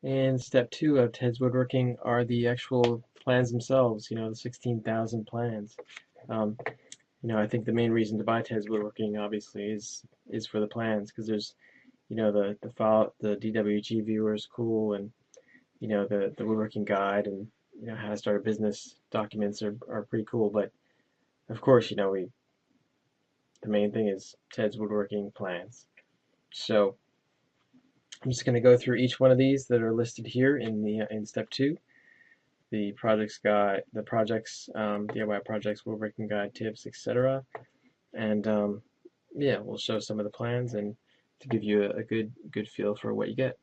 And step two of Ted's Woodworking are the actual plans themselves, the 16,000 plans. Um, I think the main reason to buy Ted's Woodworking obviously is for the plans because there's, the DWG viewer is cool, and the woodworking guide, and how to start a business documents are pretty cool. But of course, the main thing is Ted's Woodworking plans. So I'm just going to go through each one of these that are listed here in step two. The projects guide, the projects, DIY projects, woodworking guide, tips, etc. And yeah, we'll show some of the plans and to give you a good feel for what you get.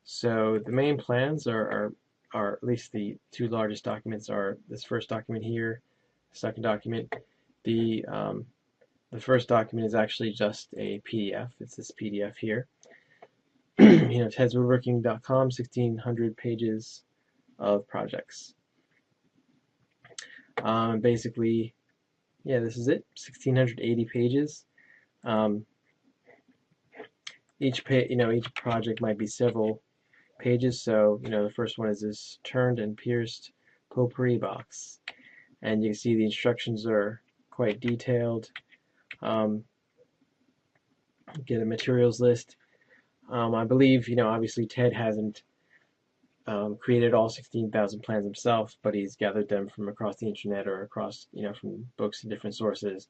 So the main plans are at least the two largest documents are this first document here, second document. The first document is actually just a PDF. It's this PDF here. TedsWoodworking.com, 1,600 pages of projects. Basically, yeah, this is it. 1,680 pages. Each project might be several pages. So, the first one is this turned and pierced potpourri box, and you can see the instructions are quite detailed. Get a materials list. I believe, obviously Ted hasn't created all 16,000 plans himself, but he's gathered them from across the internet or across, from books and different sources,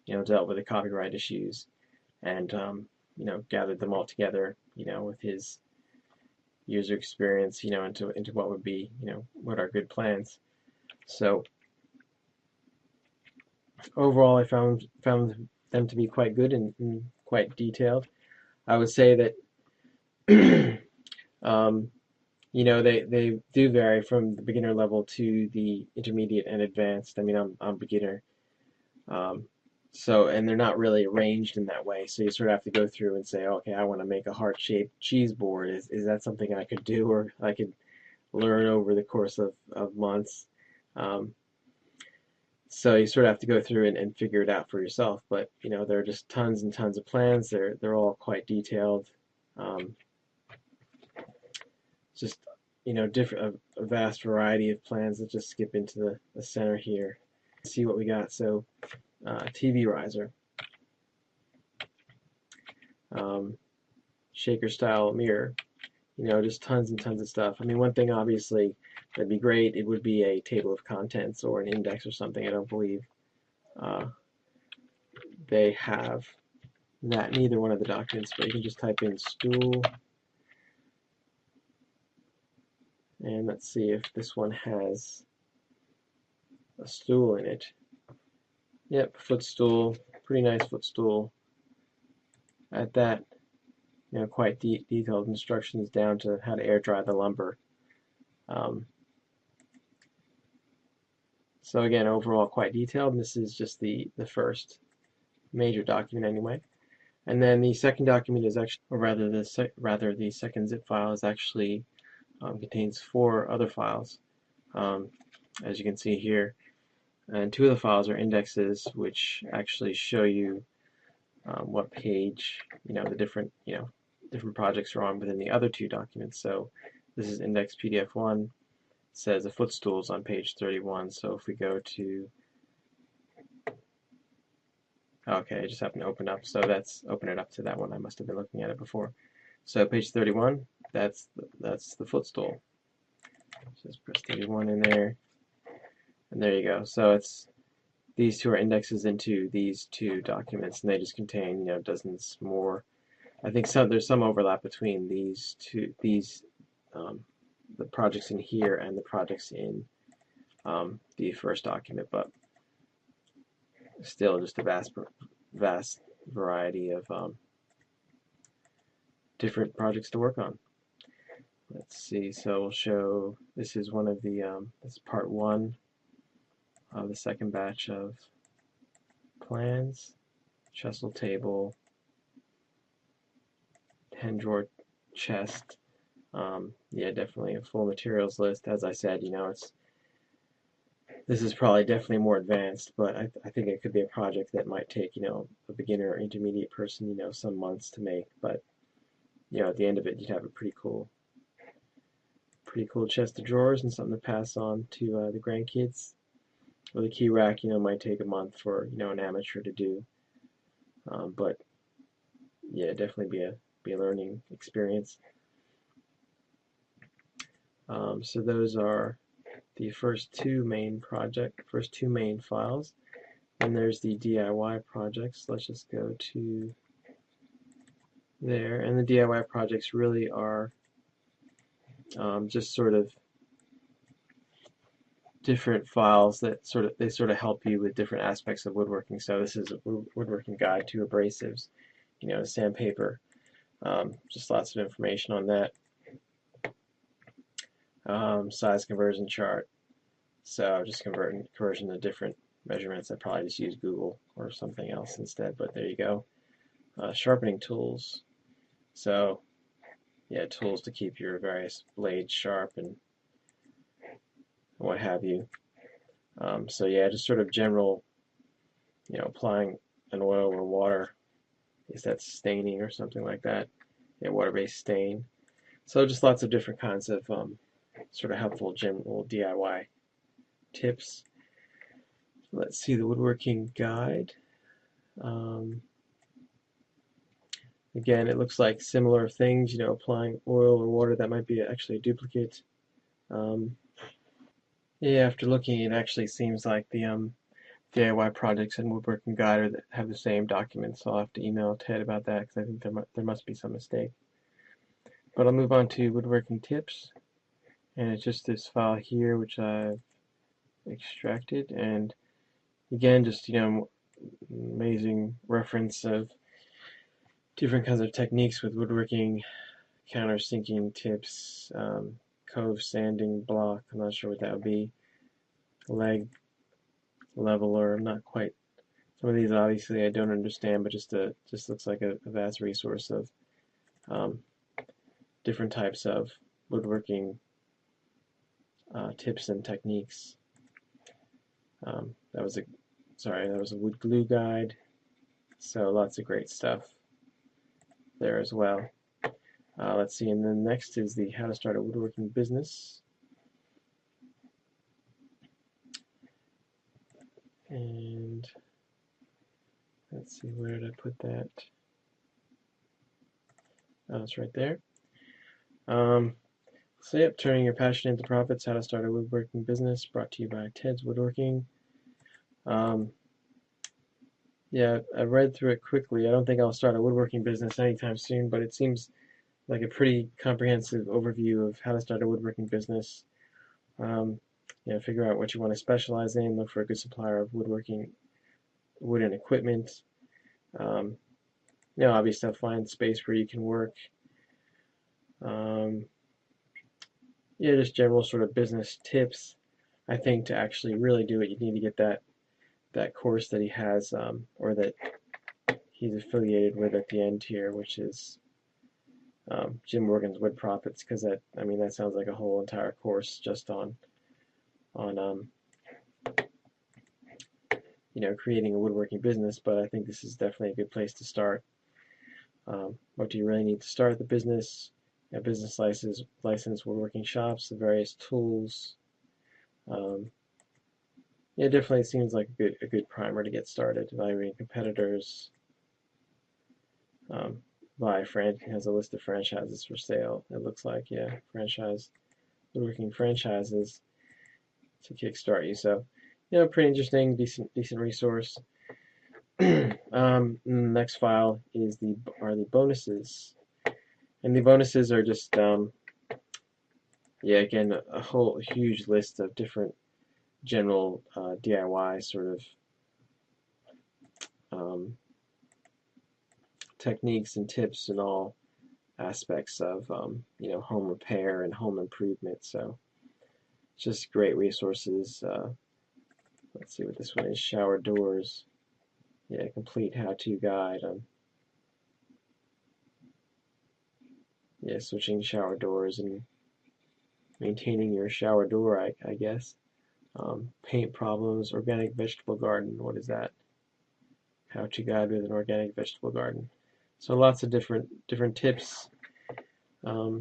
dealt with the copyright issues, and, gathered them all together, with his user experience, into what would be, what are good plans. So overall, I found them to be quite good and quite detailed. I would say that they do vary from the beginner level to the intermediate and advanced. I mean, I'm beginner, and they're not really arranged in that way. So you sort of have to go through and say, okay, I want to make a heart-shaped cheese board. Is that something I could do, or I could learn over the course of months? So you sort of have to go through and figure it out for yourself. But there are just tons and tons of plans. They're all quite detailed. Just different a vast variety of plans. Let's just skip into the center here. See what we got. So TV riser, shaker style mirror, just tons and tons of stuff. I mean, one thing obviously that'd be great, it would be a table of contents or an index or something. I don't believe they have that in either one of the documents, but you can just type in stool, and let's see if this one has a stool in it. Yep, footstool, pretty nice footstool. At that, quite detailed instructions down to how to air dry the lumber. So again, overall quite detailed, and this is just the first major document anyway. And then the second document is actually, or rather the second zip file is actually contains 4 other files, as you can see here. And 2 of the files are indexes, which actually show you what page the different different projects are on within the other 2 documents. So this is index PDF1. It says the footstools on page 31. So if we go to, okay, I just happened to open up. So that's open it up to that one. I must have been looking at it before. So page 31, that's the footstool. Just press 31 in there, and there you go. So it's these 2 are indexes into these 2 documents, and they just contain dozens more. I think there's some overlap between these two, the projects in here and the projects in the first document, but still just a vast variety of different projects to work on. Let's see. So we'll show. This is one of the. This is part 1 of the second batch of plans. Trestle table, 10-drawer chest. Yeah, definitely a full materials list. As I said, this is probably definitely more advanced, but I think it could be a project that might take a beginner or intermediate person some months to make. But at the end of it, you'd have a pretty cool pretty cool chest of drawers and something to pass on to the grandkids. Well, the key rack, might take a month for, an amateur to do. But yeah, definitely be a learning experience. So those are the first two main files. And there's the DIY projects. Let's just go to there. And the DIY projects really are just sort of different files that sort of help you with different aspects of woodworking. So this is a woodworking guide to abrasives, sandpaper, just lots of information on that. Size conversion chart. So just conversion to different measurements. I probably just use Google or something else instead, but there you go. Sharpening tools. So yeah, tools to keep your various blades sharp and what have you. So yeah, just sort of general, applying an oil or water. Is that staining or something like that? Yeah, water-based stain. So just lots of different kinds of sort of helpful general DIY tips. Let's see the woodworking guide. Again, it looks like similar things, applying oil or water. That might be actually a duplicate. Yeah, after looking, it actually seems like the DIY projects and woodworking guide have the same documents. So I'll have to email Ted about that because I think there must be some mistake. But I'll move on to woodworking tips, and it's just this file here which I've extracted, and again, just amazing reference of different kinds of techniques with woodworking, countersinking tips, cove sanding block. I'm not sure what that would be. Leg leveler. I'm not quite. Some of these obviously I don't understand, but just looks like a vast resource of different types of woodworking tips and techniques. That was a wood glue guide. So lots of great stuff there as well. Let's see, and then next is the how to start a woodworking business. And let's see, where did I put that? Oh, it's right there. So yep, turning your passion into profits, how to start a woodworking business, brought to you by Ted's Woodworking. Yeah, I read through it quickly. I don't think I'll start a woodworking business anytime soon, but it seems like a pretty comprehensive overview of how to start a woodworking business. Figure out what you want to specialize in, look for a good supplier of woodworking wood and equipment. Obviously find space where you can work. Just general sort of business tips. I think to actually really do it, you need to get that course that he has, or that he's affiliated with at the end here, which is Jim Morgan's Wood Profits, because that sounds like a whole entire course just on creating a woodworking business. But I think this is definitely a good place to start. What do you really need to start the business? A business license, woodworking shops, the various tools. It definitely seems like a good primer to get started. Evaluating competitors. Has a list of franchises for sale. It looks like, yeah, woodworking franchises to kickstart you. So, pretty interesting, decent resource. Next file are the bonuses, and the bonuses are just again a whole huge list of different general DIY sort of techniques and tips in all aspects of home repair and home improvement. So just great resources. Let's see what this one is. Shower doors. Yeah, complete how-to guide on switching shower doors and maintaining your shower door, I guess. Paint problems, organic vegetable garden. What is that? How-to guide with an organic vegetable garden. So lots of different tips.